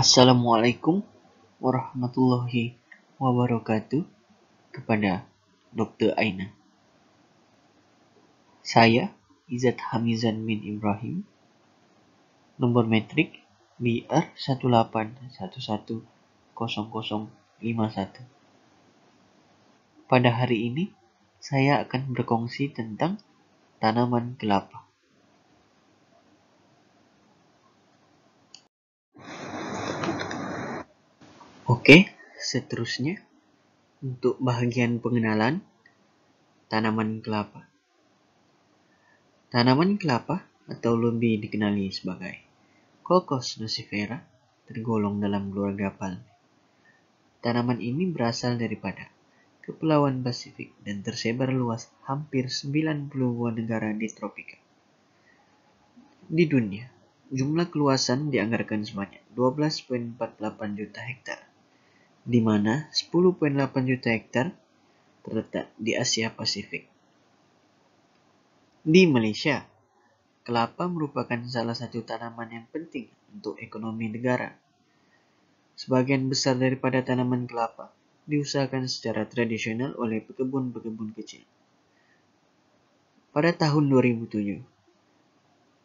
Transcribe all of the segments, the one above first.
Assalamualaikum warahmatullahi wabarakatuh kepada Dr. Aina. Saya Izzat Hamizan bin Ibrahim, nomor metrik BR18110051. Pada hari ini, saya akan berkongsi tentang tanaman kelapa. Oke, seterusnya untuk bagian pengenalan tanaman kelapa. Tanaman kelapa atau lebih dikenali sebagai Cocos nusifera tergolong dalam keluarga palm. Tanaman ini berasal daripada Kepulauan Pasifik dan tersebar luas hampir 90 buah negara di tropika. Di dunia, jumlah keluasan dianggarkan sebanyak 12,48 juta hektar, di mana 10,8 juta hektar terletak di Asia Pasifik. Di Malaysia, kelapa merupakan salah satu tanaman yang penting untuk ekonomi negara. Sebagian besar daripada tanaman kelapa diusahakan secara tradisional oleh pekebun-pekebun kecil. Pada tahun 2007,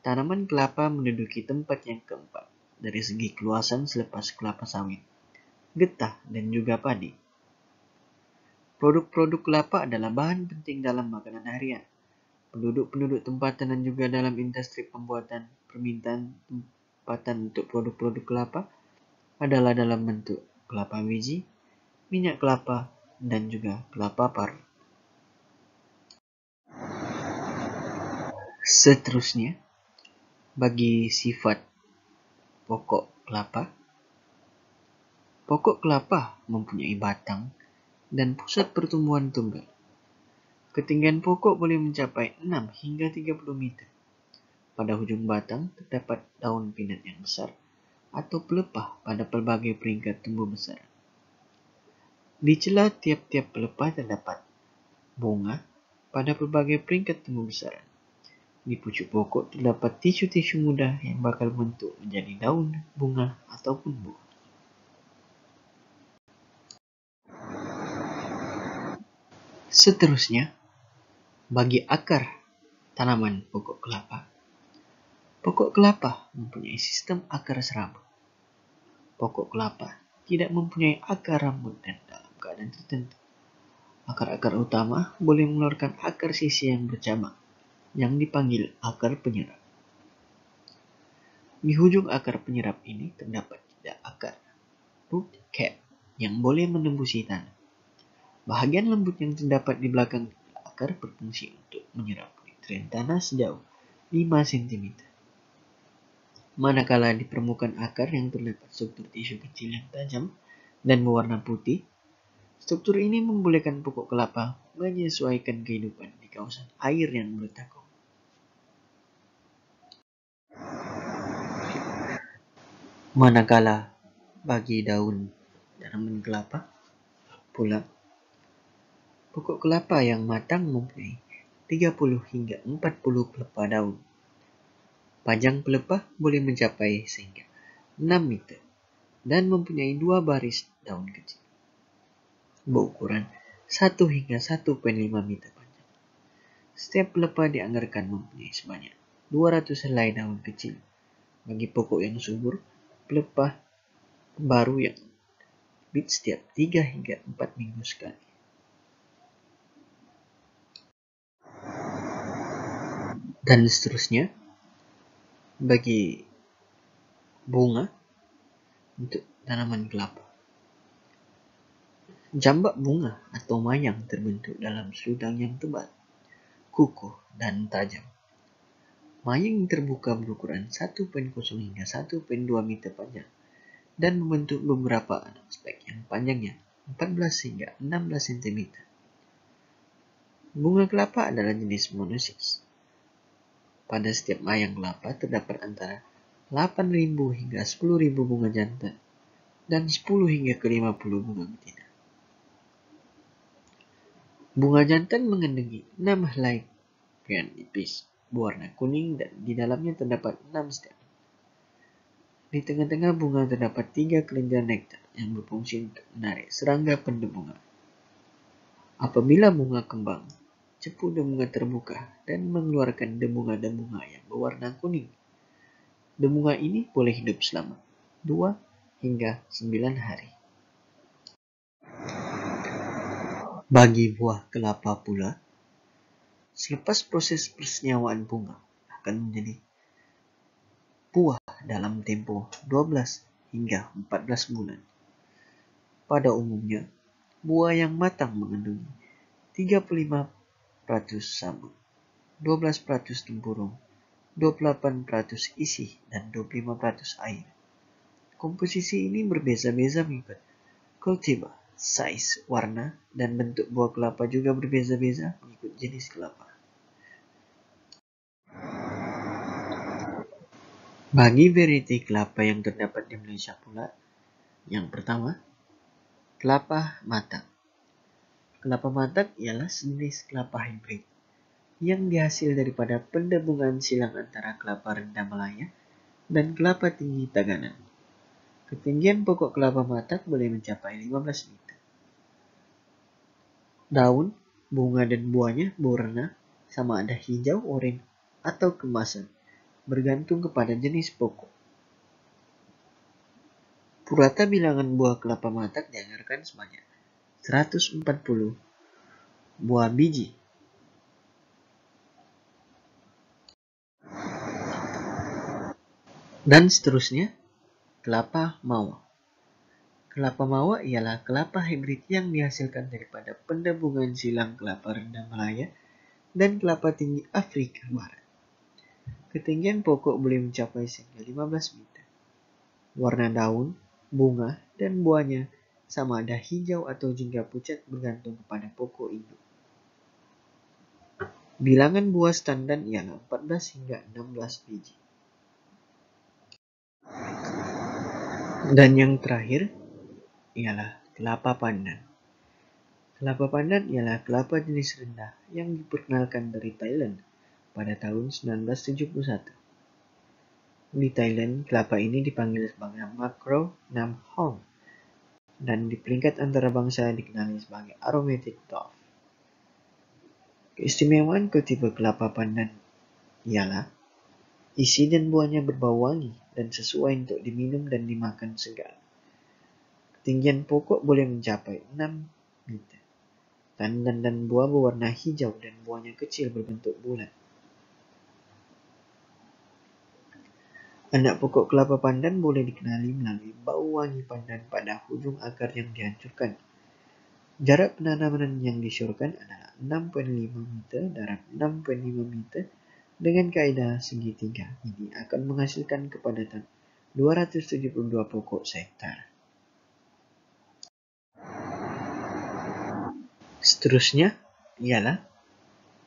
tanaman kelapa menduduki tempat yang keempat dari segi keluasan selepas kelapa sawit, getah, dan juga padi. Produk-produk kelapa adalah bahan penting dalam makanan harian penduduk-penduduk tempatan dan juga dalam industri pembuatan. Permintaan tempatan untuk produk-produk kelapa adalah dalam bentuk kelapa biji, minyak kelapa, dan juga kelapa parut. Seterusnya, bagi sifat pokok kelapa mempunyai batang dan pusat pertumbuhan tunggal. Ketinggian pokok boleh mencapai 6 hingga 30 meter. Pada hujung batang terdapat daun pinat yang besar atau pelepah pada pelbagai peringkat tumbuh besar. Di celah tiap-tiap pelepah terdapat bunga pada pelbagai peringkat tumbuh besar. Di pucuk pokok terdapat tisu-tisu muda yang bakal bentuk menjadi daun, bunga, ataupun buah. Seterusnya, bagi akar tanaman pokok kelapa. Pokok kelapa mempunyai sistem akar serabut. Pokok kelapa tidak mempunyai akar rambut dan dalam keadaan tertentu. Akar-akar utama boleh mengeluarkan akar sisi yang bercabang, yang dipanggil akar penyerap. Di ujung akar penyerap ini terdapat tidak akar, root cap, yang boleh menembusi tanah. Bahagian lembut yang terdapat di belakang akar berfungsi untuk menyerap nutrien tanah sejauh 5 cm. Manakala di permukaan akar yang terdapat struktur tisu kecil yang tajam dan berwarna putih, struktur ini membolehkan pokok kelapa menyesuaikan kehidupan di kawasan air yang bertakung. Manakala bagi daun tanaman kelapa pula, pokok kelapa yang matang mempunyai 30 hingga 40 pelepah daun. Panjang pelepah boleh mencapai sehingga 6 meter dan mempunyai 2 baris daun kecil berukuran 1 hingga 1,5 meter panjang. Setiap pelepah dianggarkan mempunyai sebanyak 200 helai daun kecil. Bagi pokok yang subur, pelepah baru yang terbit setiap 3 hingga 4 minggu sekali. Dan seterusnya, bagi bunga untuk tanaman kelapa. Jambak bunga atau mayang terbentuk dalam seludang yang tebal, kukuh, dan tajam. Mayang yang terbuka berukuran 1,0 hingga 1,2 meter panjang dan membentuk beberapa aspek yang panjangnya 14 hingga 16 cm. Bunga kelapa adalah jenis monosis. Pada setiap mayang kelapa terdapat antara 8.000 hingga 10.000 bunga jantan dan 10 hingga ke 50 bunga betina. Bunga jantan mengandungi 6 helai pian nipis berwarna kuning dan di dalamnya terdapat 6 stem. Di tengah-tengah bunga terdapat 3 kelenjar nektar yang berfungsi untuk menarik serangga pendebunga. Apabila bunga kembang, cepu debunga terbuka dan mengeluarkan debunga-debunga yang berwarna kuning. Debunga ini boleh hidup selama 2 hingga 9 hari. Bagi buah kelapa pula, selepas proses persenyawaan bunga akan menjadi buah dalam tempo 12 hingga 14 bulan. Pada umumnya, buah yang matang mengandung 35% sabun, 12% tempurung, 28% isi, dan 25% air. Komposisi ini berbeza-beza mengikut cultivar, size, warna, dan bentuk buah kelapa juga berbeza-beza mengikut jenis kelapa. Bagi varieti kelapa yang terdapat di Malaysia pula, yang pertama, kelapa matang. Kelapa matang ialah sejenis kelapa hibrid yang dihasil daripada pendebungan silang antara kelapa rendah Malaya dan kelapa tinggi Taganan. Ketinggian pokok kelapa matang boleh mencapai 15 meter. Daun, bunga, dan buahnya berwarna sama ada hijau, oranye, atau keemasan, bergantung kepada jenis pokok. Purata bilangan buah kelapa matang dianggarkan sebanyak 140 buah biji. Dan seterusnya, kelapa mawar. Kelapa mawar ialah kelapa hibrid yang dihasilkan daripada pendebungan silang kelapa rendah Malaya dan kelapa tinggi Afrika Barat. Ketinggian pokok boleh mencapai sehingga 15 meter. Warna daun, bunga, dan buahnya sama ada hijau atau jingga pucat bergantung kepada pokok induk. Bilangan buah standar ialah 14 hingga 16 biji. Dan yang terakhir ialah kelapa pandan. Kelapa pandan ialah kelapa jenis rendah yang diperkenalkan dari Thailand pada tahun 1971. Di Thailand, kelapa ini dipanggil sebagai Macro Nam Hong dan di peringkat antarabangsa dikenali sebagai aromatic dwarf. Keistimewaan kultivar kelapa pandan ialah isi dan buahnya berbau wangi dan sesuai untuk diminum dan dimakan segar. Ketinggian pokok boleh mencapai 6 meter. Tandan dan buah berwarna hijau dan buahnya kecil berbentuk bulat. Anak pokok kelapa pandan boleh dikenali melalui bau wangi pandan pada hujung akar yang dihancurkan. Jarak penanaman yang disyorkan adalah 6,5 meter darat 6,5 meter dengan kaedah segitiga. Ini akan menghasilkan kepadatan 272 pokok sehektar. Seterusnya ialah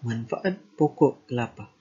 manfaat pokok kelapa.